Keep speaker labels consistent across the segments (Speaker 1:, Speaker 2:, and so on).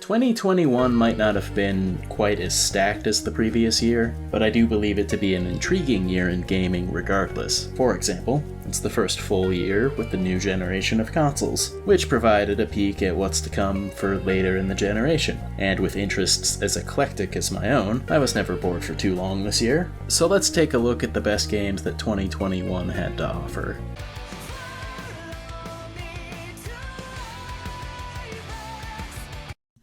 Speaker 1: 2021 might not have been quite as stacked as the previous year, but I do believe it to be an intriguing year in gaming regardless. For example, it's the first full year with the new generation of consoles, which provided a peek at what's to come for later in the generation. And with interests as eclectic as my own, I was never bored for too long this year. So let's take a look at the best games that 2021 had to offer.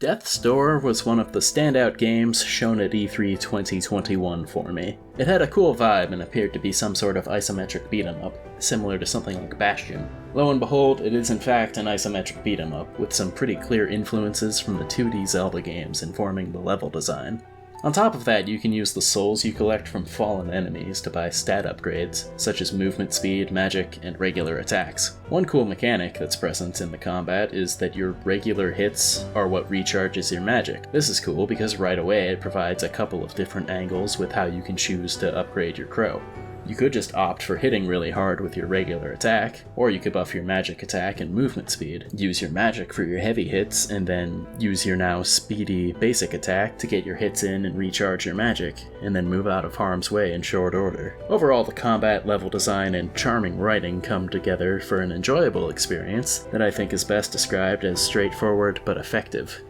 Speaker 1: Death's Door was one of the standout games shown at E3 2021 for me. It had a cool vibe and appeared to be some sort of isometric beat-em-up, similar to something like Bastion. Lo and behold, it is in fact an isometric beat-em-up, with some pretty clear influences from the 2D Zelda games informing the level design. On top of that, you can use the souls you collect from fallen enemies to buy stat upgrades, such as movement speed, magic, and regular attacks. One cool mechanic that's present in the combat is that your regular hits are what recharges your magic. This is cool because right away it provides a couple of different angles with how you can choose to upgrade your crow. You could just opt for hitting really hard with your regular attack, or you could buff your magic attack and movement speed, use your magic for your heavy hits, and then use your now speedy basic attack to get your hits in and recharge your magic, and then move out of harm's way in short order. Overall, the combat, level design, and charming writing come together for an enjoyable experience that I think is best described as straightforward but effective.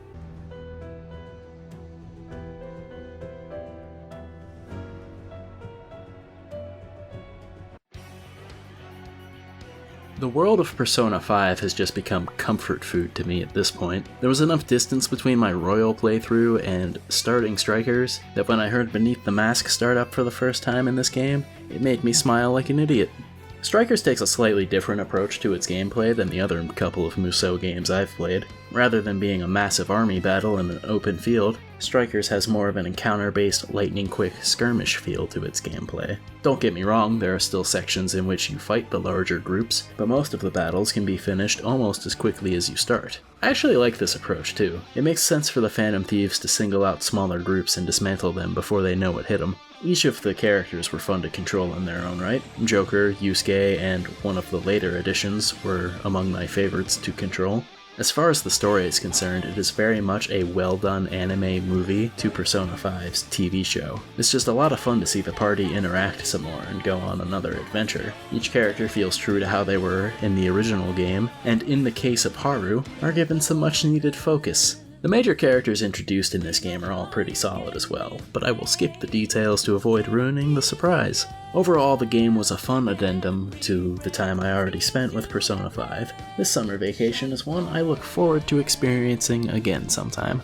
Speaker 1: The world of Persona 5 has just become comfort food to me at this point. There was enough distance between my Royal playthrough and starting Strikers that when I heard Beneath the Mask start up for the first time in this game, it made me smile like an idiot. Strikers takes a slightly different approach to its gameplay than the other couple of Musou games I've played. Rather than being a massive army battle in an open field, Strikers has more of an encounter-based, lightning-quick skirmish feel to its gameplay. Don't get me wrong, there are still sections in which you fight the larger groups, but most of the battles can be finished almost as quickly as you start. I actually like this approach too. It makes sense for the Phantom Thieves to single out smaller groups and dismantle them before they know what hit them. Each of the characters were fun to control in their own right. Joker, Yusuke, and one of the later additions were among my favorites to control. As far as the story is concerned, it is very much a well-done anime movie to Persona 5's TV show. It's just a lot of fun to see the party interact some more and go on another adventure. Each character feels true to how they were in the original game, and in the case of Haru, are given some much-needed focus. The major characters introduced in this game are all pretty solid as well, but I will skip the details to avoid ruining the surprise. Overall, the game was a fun addendum to the time I already spent with Persona 5. This summer vacation is one I look forward to experiencing again sometime.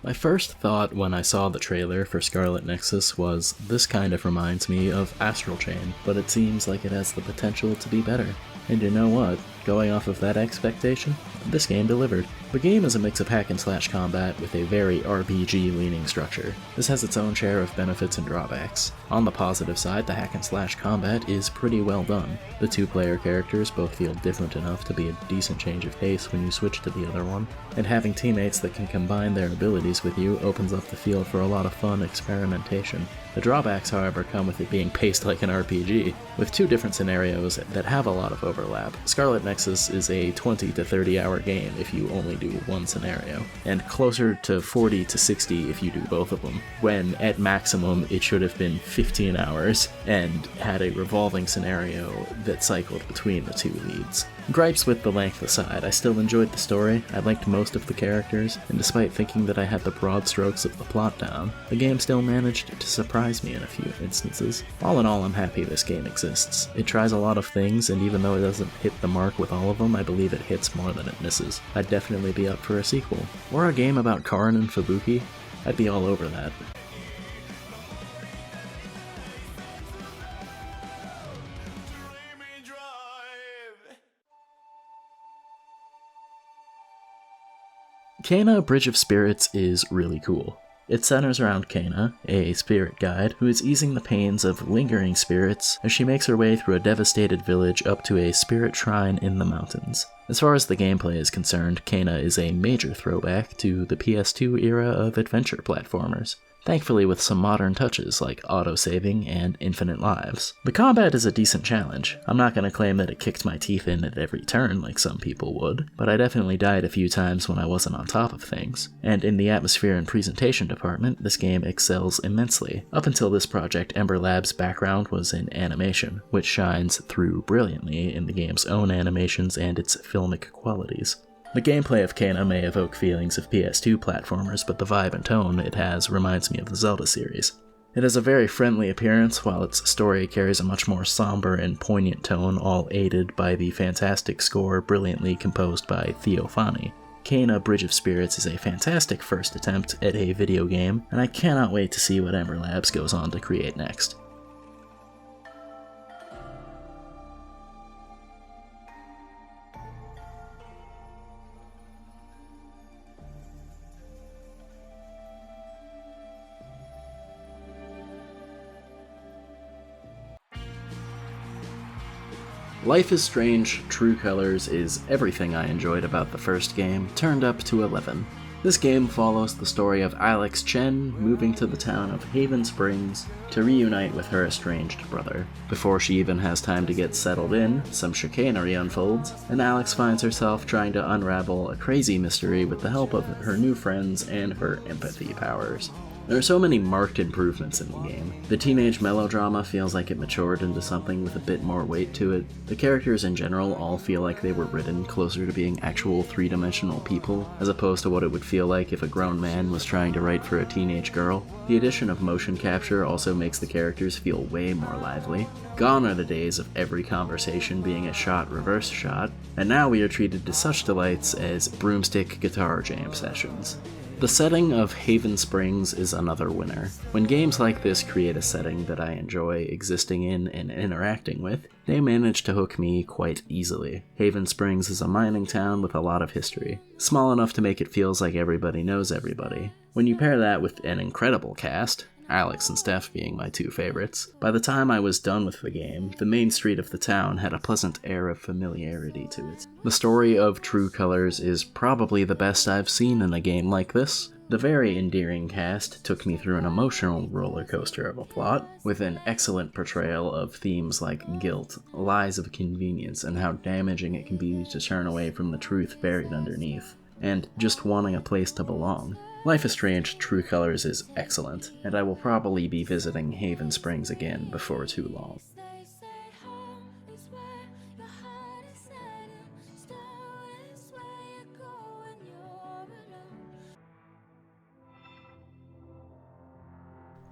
Speaker 1: My first thought when I saw the trailer for Scarlet Nexus was, this kind of reminds me of Astral Chain, but it seems like it has the potential to be better. And you know what? Going off of that expectation, this game delivered. The game is a mix of hack and slash combat with a very RPG-leaning structure. This has its own share of benefits and drawbacks. On the positive side, the hack and slash combat is pretty well done. The two-player characters both feel different enough to be a decent change of pace when you switch to the other one, and having teammates that can combine their abilities with you opens up the field for a lot of fun experimentation. The drawbacks, however, come with it being paced like an RPG, with two different scenarios that have a lot of overlap. Scarlet Nexus is a 20 to 30 hour game if you only do one scenario, and closer to 40 to 60 if you do both of them, when at maximum it should have been 15 hours and had a revolving scenario that cycled between the two leads. Gripes with the length aside, I still enjoyed the story, I liked most of the characters, and despite thinking that I had the broad strokes of the plot down, the game still managed to surprise me in a few instances. All in all, I'm happy this game exists. It tries a lot of things, and even though it doesn't hit the mark with all of them, I believe it hits more than it misses. I'd definitely be up for a sequel. Or a game about Karin and Fubuki. I'd be all over that. Kena Bridge of Spirits is really cool. It centers around Kena, a spirit guide, who is easing the pains of lingering spirits as she makes her way through a devastated village up to a spirit shrine in the mountains. As far as the gameplay is concerned, Kena is a major throwback to the PS2 era of adventure platformers. thankfully with some modern touches like auto-saving and infinite lives. The combat is a decent challenge. I'm not going to claim that it kicked my teeth in at every turn like some people would, but I definitely died a few times when I wasn't on top of things. And in the atmosphere and presentation department, this game excels immensely. Up until this project, Ember Lab's background was in animation, which shines through brilliantly in the game's own animations and its filmic qualities. The gameplay of Kena may evoke feelings of PS2 platformers, but the vibe and tone it has reminds me of the Zelda series. It has a very friendly appearance, while its story carries a much more somber and poignant tone, all aided by the fantastic score brilliantly composed by Theophany. Kena Bridge of Spirits is a fantastic first attempt at a video game, and I cannot wait to see what Ember Labs goes on to create next. Life is Strange True Colors is everything I enjoyed about the first game, turned up to 11. This game follows the story of Alex Chen moving to the town of Haven Springs to reunite with her estranged brother. Before she even has time to get settled in, some chicanery unfolds, and Alex finds herself trying to unravel a crazy mystery with the help of her new friends and her empathy powers. There are so many marked improvements in the game. The teenage melodrama feels like it matured into something with a bit more weight to it. The characters in general all feel like they were written closer to being actual three-dimensional people, as opposed to what it would feel like if a grown man was trying to write for a teenage girl. The addition of motion capture also makes the characters feel way more lively. Gone are the days of every conversation being a shot reverse shot, and now we are treated to such delights as broomstick guitar jam sessions. The setting of Haven Springs is another winner. When games like this create a setting that I enjoy existing in and interacting with, they manage to hook me quite easily. Haven Springs is a mining town with a lot of history, small enough to make it feels like everybody knows everybody. When you pair that with an incredible cast, Alex and Steph being my two favorites, by the time I was done with the game, the main street of the town had a pleasant air of familiarity to it. The story of True Colors is probably the best I've seen in a game like this. The very endearing cast took me through an emotional roller coaster of a plot, with an excellent portrayal of themes like guilt, lies of convenience, and how damaging it can be to turn away from the truth buried underneath, and just wanting a place to belong. Life is Strange True Colors is excellent, and I will probably be visiting Haven Springs again before too long.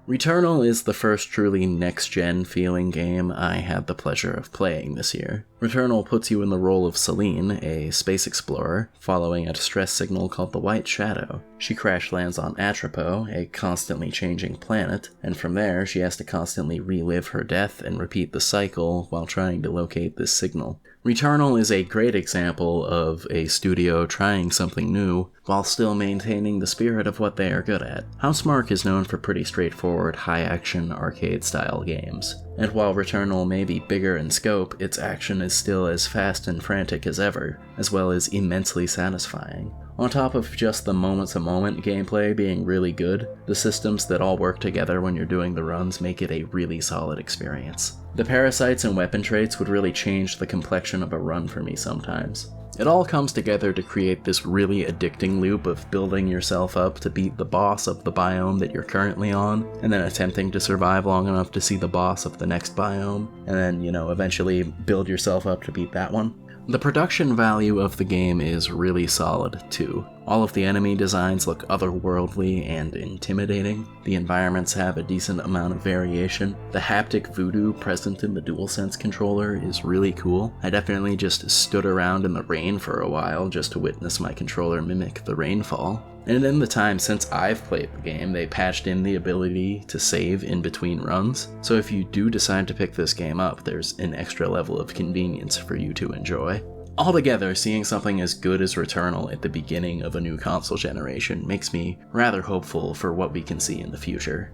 Speaker 1: Returnal is the first truly next-gen feeling game I had the pleasure of playing this year. Returnal puts you in the role of Celine, a space explorer, following a distress signal called the White Shadow. She crash lands on Atropo, a constantly changing planet, and from there she has to constantly relive her death and repeat the cycle while trying to locate this signal. Returnal is a great example of a studio trying something new while still maintaining the spirit of what they are good at. Housemarque is known for pretty straightforward, high-action, arcade-style games, and while Returnal may be bigger in scope, its action is still as fast and frantic as ever, as well as immensely satisfying. On top of just the moment-to-moment gameplay being really good, the systems that all work together when you're doing the runs make it a really solid experience. The parasites and weapon traits would really change the complexion of a run for me sometimes. It all comes together to create this really addicting loop of building yourself up to beat the boss of the biome that you're currently on, and then attempting to survive long enough to see the boss of the next biome, and then, eventually build yourself up to beat that one. The production value of the game is really solid, too. All of the enemy designs look otherworldly and intimidating, the environments have a decent amount of variation, the haptic voodoo present in the DualSense controller is really cool. I definitely just stood around in the rain for a while just to witness my controller mimic the rainfall. And in the time since I've played the game, they patched in the ability to save in between runs, so if you do decide to pick this game up, there's an extra level of convenience for you to enjoy. Altogether, seeing something as good as Returnal at the beginning of a new console generation makes me rather hopeful for what we can see in the future.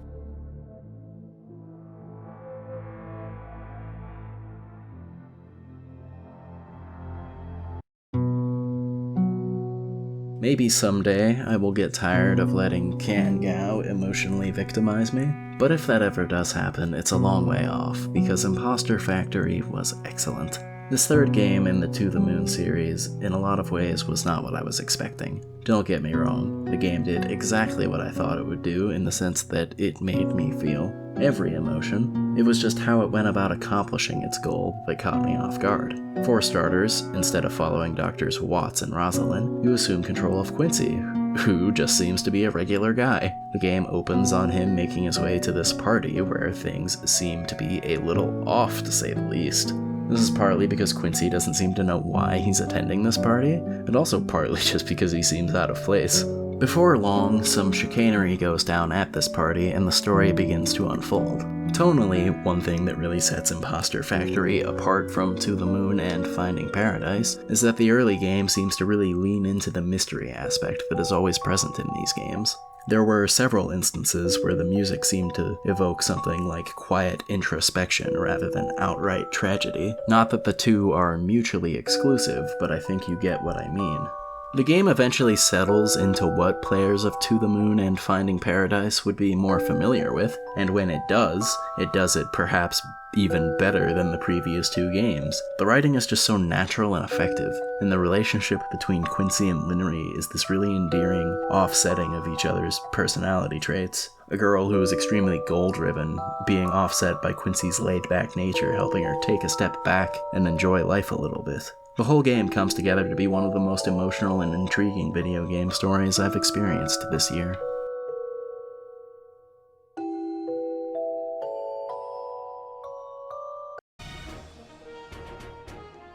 Speaker 1: Maybe someday I will get tired of letting Kan Gao emotionally victimize me, but if that ever does happen, it's a long way off, because Imposter Factory was excellent. This third game in the To the Moon series, in a lot of ways, was not what I was expecting. Don't get me wrong, the game did exactly what I thought it would do in the sense that it made me feel every emotion. It was just how it went about accomplishing its goal that caught me off guard. For starters, instead of following Doctors Watts and Rosalind, you assume control of Quincy, who just seems to be a regular guy. The game opens on him making his way to this party where things seem to be a little off, to say the least. This is partly because Quincy doesn't seem to know why he's attending this party, and also partly just because he seems out of place. Before long, some chicanery goes down at this party, and the story begins to unfold. Tonally, one thing that really sets Imposter Factory apart from To the Moon and Finding Paradise is that the early game seems to really lean into the mystery aspect that is always present in these games. There were several instances where the music seemed to evoke something like quiet introspection rather than outright tragedy. Not that the two are mutually exclusive, but I think you get what I mean. The game eventually settles into what players of To the Moon and Finding Paradise would be more familiar with, and when it does it perhaps even better than the previous two games. The writing is just so natural and effective, and the relationship between Quincy and Linnery is this really endearing offsetting of each other's personality traits. A girl who is extremely goal-driven being offset by Quincy's laid-back nature, helping her take a step back and enjoy life a little bit. The whole game comes together to be one of the most emotional and intriguing video game stories I've experienced this year.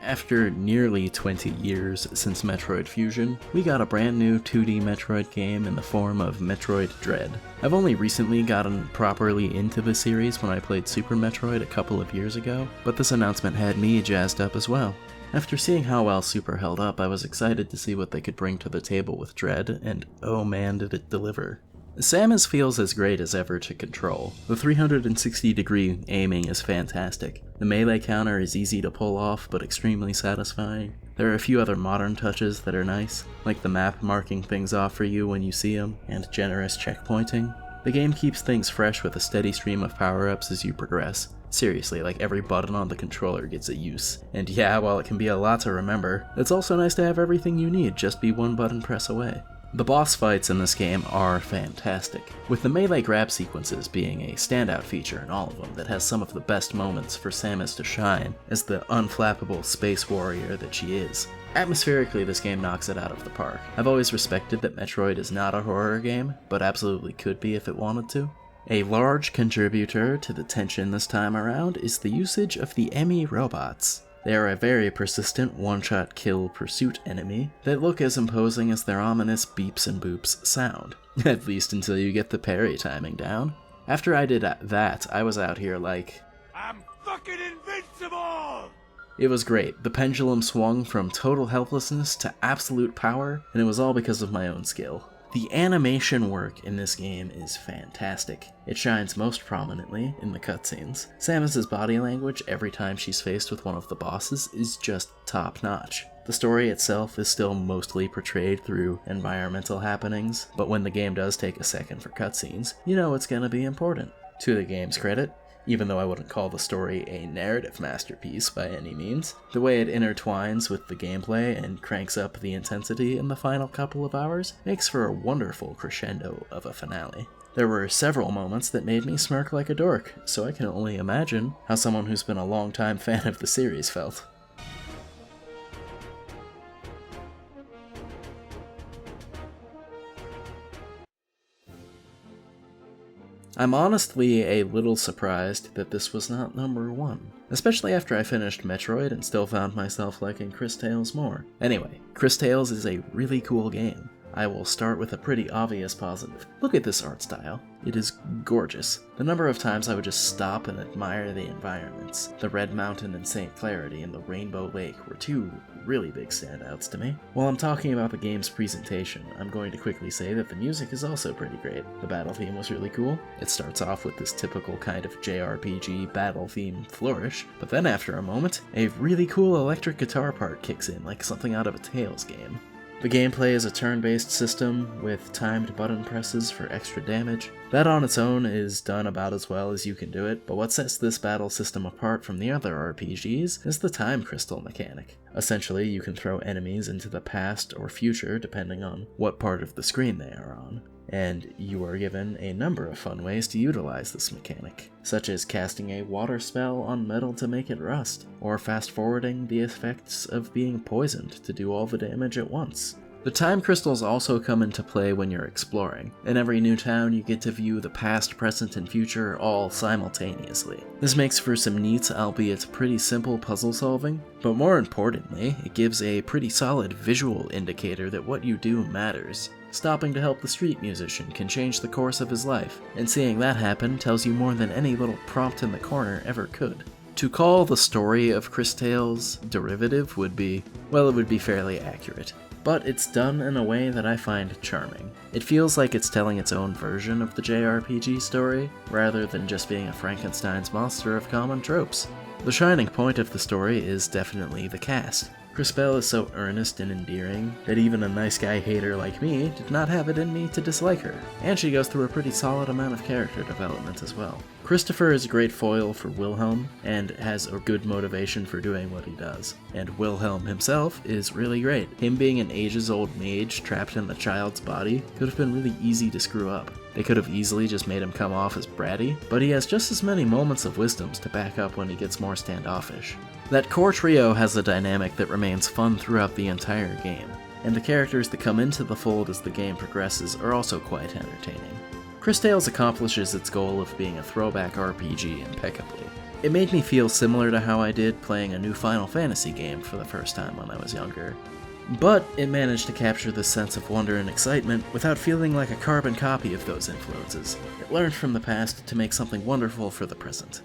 Speaker 1: After nearly 20 years since Metroid Fusion, we got a brand new 2D Metroid game in the form of Metroid Dread. I've only recently gotten properly into the series when I played Super Metroid a couple of years ago, but this announcement had me jazzed up as well. After seeing how well Super held up, I was excited to see what they could bring to the table with Dread, and oh man did it deliver. Samus feels as great as ever to control. The 360-degree aiming is fantastic. The melee counter is easy to pull off, but extremely satisfying. There are a few other modern touches that are nice, like the map marking things off for you when you see them, and generous checkpointing. The game keeps things fresh with a steady stream of power-ups as you progress. Seriously, like every button on the controller gets a use. And yeah, while it can be a lot to remember, it's also nice to have everything you need just be one button press away. The boss fights in this game are fantastic, with the melee grab sequences being a standout feature in all of them that has some of the best moments for Samus to shine as the unflappable space warrior that she is. Atmospherically, this game knocks it out of the park. I've always respected that Metroid is not a horror game, but absolutely could be if it wanted to. A large contributor to the tension this time around is the usage of the Emmy robots. They are a very persistent one-shot kill pursuit enemy that look as imposing as their ominous beeps and boops sound, at least until you get the parry timing down. After I did that, I was out here like, I'm fucking invincible! It was great. The pendulum swung from total helplessness to absolute power, and it was all because of my own skill. The animation work in this game is fantastic. It shines most prominently in the cutscenes. Samus's body language every time she's faced with one of the bosses is just top-notch. The story itself is still mostly portrayed through environmental happenings, but when the game does take a second for cutscenes, you know it's gonna be important. To the game's credit, even though I wouldn't call the story a narrative masterpiece by any means, the way it intertwines with the gameplay and cranks up the intensity in the final couple of hours makes for a wonderful crescendo of a finale. There were several moments that made me smirk like a dork, so I can only imagine how someone who's been a longtime fan of the series felt. I'm honestly a little surprised that this was not number 1, especially after I finished Metroid and still found myself liking Cris Tales more. Anyway, Cris Tales is a really cool game. I will start with a pretty obvious positive. Look at this art style. It is gorgeous. The number of times I would just stop and admire the environments. The Red Mountain and St. Clarity and the Rainbow Lake were two really big standouts to me. While I'm talking about the game's presentation, I'm going to quickly say that the music is also pretty great. The battle theme was really cool. It starts off with this typical kind of JRPG battle theme flourish, but then after a moment, a really cool electric guitar part kicks in like something out of a Tales game. The gameplay is a turn-based system with timed button presses for extra damage. That on its own is done about as well as you can do it, but what sets this battle system apart from the other RPGs is the time crystal mechanic. Essentially, you can throw enemies into the past or future depending on what part of the screen they are on, and you are given a number of fun ways to utilize this mechanic, such as casting a water spell on metal to make it rust, or fast-forwarding the effects of being poisoned to do all the damage at once. The time crystals also come into play when you're exploring. In every new town, you get to view the past, present, and future all simultaneously. This makes for some neat, albeit pretty simple puzzle solving, but more importantly, it gives a pretty solid visual indicator that what you do matters. Stopping to help the street musician can change the course of his life, and seeing that happen tells you more than any little prompt in the corner ever could. To call the story of Cris Tales derivative would be fairly accurate. But it's done in a way that I find charming. It feels like it's telling its own version of the JRPG story, rather than just being a Frankenstein's monster of common tropes. The shining point of the story is definitely the cast. Crispell is so earnest and endearing that even a nice guy hater like me did not have it in me to dislike her, and she goes through a pretty solid amount of character development as well. Christopher is a great foil for Wilhelm, and has a good motivation for doing what he does. And Wilhelm himself is really great. Him being an ages-old mage trapped in the child's body could have been really easy to screw up. They could have easily just made him come off as bratty, but he has just as many moments of wisdoms to back up when he gets more standoffish. That core trio has a dynamic that remains fun throughout the entire game, and the characters that come into the fold as the game progresses are also quite entertaining. Cris Tales accomplishes its goal of being a throwback RPG impeccably. It made me feel similar to how I did playing a new Final Fantasy game for the first time when I was younger. But it managed to capture this sense of wonder and excitement without feeling like a carbon copy of those influences. It learned from the past to make something wonderful for the present.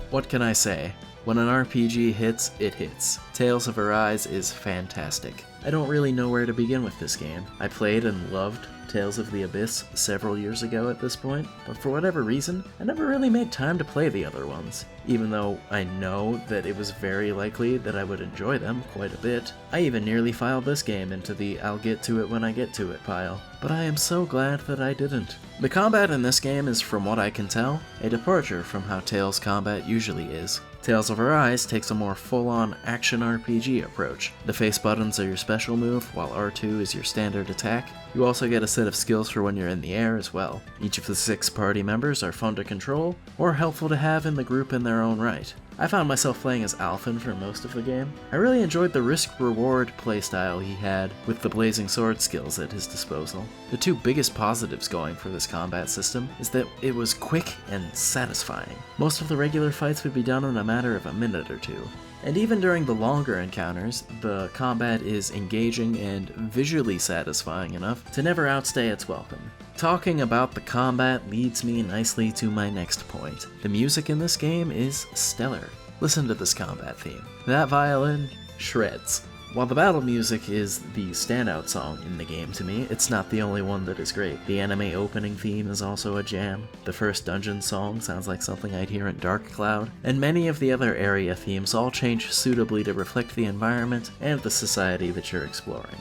Speaker 1: What can I say? When an RPG hits, it hits. Tales of Arise is fantastic. I don't really know where to begin with this game. I played and loved Tales of the Abyss several years ago at this point, but for whatever reason, I never really made time to play the other ones. Even though I know that it was very likely that I would enjoy them quite a bit. I even nearly filed this game into the I'll get to it when I get to it pile, but I am so glad that I didn't. The combat in this game is, from what I can tell, a departure from how Tales combat usually is. Tales of Arise takes a more full-on action RPG approach. The face buttons are your special move, while R2 is your standard attack. You also get a set of skills for when you're in the air as well. Each of the 6 party members are fun to control, or helpful to have in the group in their own right. I found myself playing as Alphen for most of the game. I really enjoyed the risk-reward playstyle he had with the blazing sword skills at his disposal. The 2 biggest positives going for this combat system is that it was quick and satisfying. Most of the regular fights would be done in a matter of a minute or 2. And even during the longer encounters, the combat is engaging and visually satisfying enough to never outstay its welcome. Talking about the combat leads me nicely to my next point. The music in this game is stellar. Listen to this combat theme. That violin shreds. While the battle music is the standout song in the game to me, it's not the only one that is great. The anime opening theme is also a jam. The first dungeon song sounds like something I'd hear in Dark Cloud, and many of the other area themes all change suitably to reflect the environment and the society that you're exploring.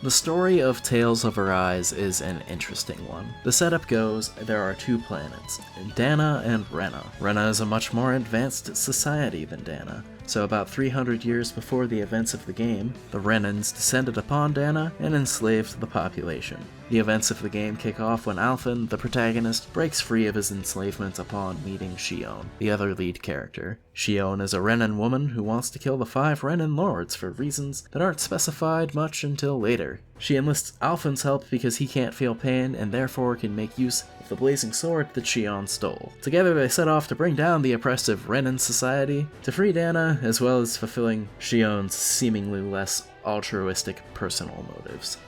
Speaker 1: The story of Tales of Arise is an interesting one. The setup goes, there are 2 planets, Dana and Rena. Rena is a much more advanced society than Dana. So about 300 years before the events of the game, the Renans descended upon Dana and enslaved the population. The events of the game kick off when Alphen, the protagonist, breaks free of his enslavement upon meeting Xion, the other lead character. Xion is a Renan woman who wants to kill the 5 Renan lords for reasons that aren't specified much until later. She enlists Alphen's help because he can't feel pain and therefore can make use of the blazing sword that Xion stole. Together they set off to bring down the oppressive Renan society, to free Dana, as well as fulfilling Xion's seemingly less altruistic personal motives.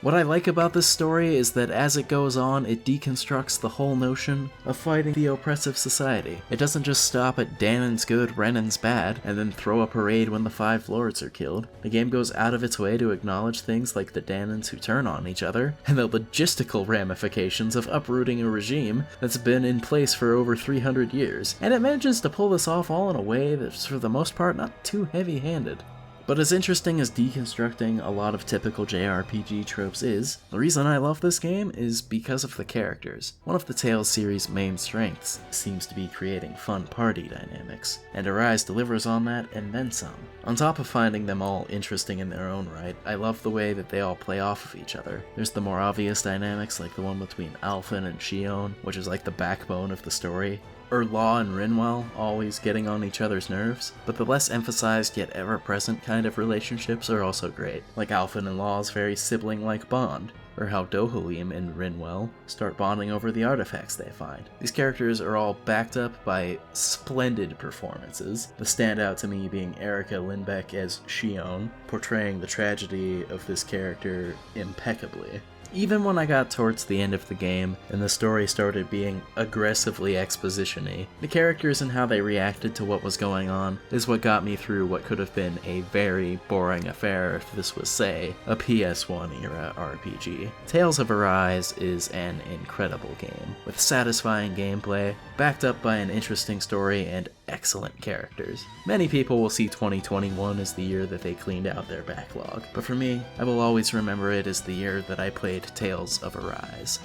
Speaker 1: What I like about this story is that as it goes on, it deconstructs the whole notion of fighting the oppressive society. It doesn't just stop at Danon's good, Renan's bad, and then throw a parade when the Five Lords are killed. The game goes out of its way to acknowledge things like the Danons who turn on each other, and the logistical ramifications of uprooting a regime that's been in place for over 300 years, and it manages to pull this off all in a way that's for the most part not too heavy-handed. But as interesting as deconstructing a lot of typical JRPG tropes is, the reason I love this game is because of the characters. One of the Tales series' main strengths seems to be creating fun party dynamics, and Arise delivers on that and then some. On top of finding them all interesting in their own right, I love the way that they all play off of each other. There's the more obvious dynamics like the one between Alphen and Shion, which is like the backbone of the story, or Law and Rinwell always getting on each other's nerves, but the less emphasized yet ever-present kind of relationships are also great, like Alphen and Law's very sibling-like bond, or how Dohalim and Rinwell start bonding over the artifacts they find. These characters are all backed up by splendid performances, the standout to me being Erika Lindbeck as Shion, portraying the tragedy of this character impeccably. Even when I got towards the end of the game, and the story started being aggressively exposition-y, the characters and how they reacted to what was going on is what got me through what could have been a very boring affair if this was, say, a PS1-era RPG. Tales of Arise is an incredible game, with satisfying gameplay, backed up by an interesting story and excellent characters. Many people will see 2021 as the year that they cleaned out their backlog, but for me, I will always remember it as the year that I played Tales of Arise.